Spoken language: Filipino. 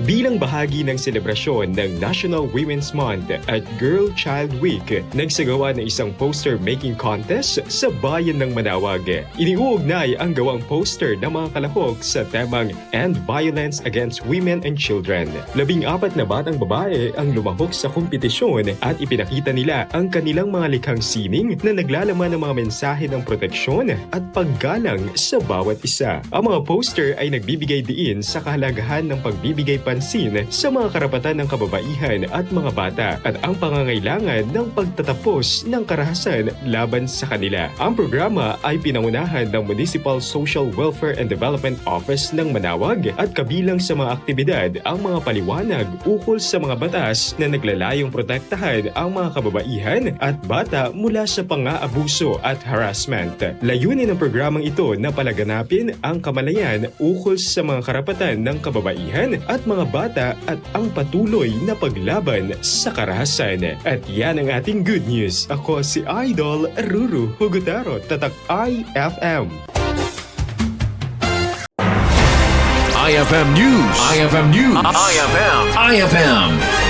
Bilang bahagi ng selebrasyon ng National Women's Month at Girl Child Week, nagsagawa ng isang poster making contest sa bayan ng Manawag. Iniuugnay ang gawang poster ng mga kalahok sa temang End Violence Against Women and Children. 14 na batang babae ang lumahok sa kompetisyon at ipinakita nila ang kanilang mga likhang sining na naglalaman ng mga mensahe ng proteksyon at paggalang sa bawat isa. Ang mga poster ay nagbibigay diin sa kahalagahan ng pagbibigay pansin sa mga karapatan ng kababaihan at mga bata at ang pangangailangan ng pagtatapos ng karahasan laban sa kanila. Ang programa ay pinangunahan ng Municipal Social Welfare and Development Office ng Manawag at kabilang sa mga aktibidad ang mga paliwanag ukol sa mga batas na naglalayong protektahan ang mga kababaihan at bata mula sa pang-aabuso at harassment. Layunin ng programang ito na palaganapin ang kamalayan ukol sa mga karapatan ng kababaihan at mga bata at ang patuloy na paglaban sa karahasan. At yan ang ating good news. Ako si Idol Ruru Hugutaro, Tatak IFM. IFM News. IFM News. IFM.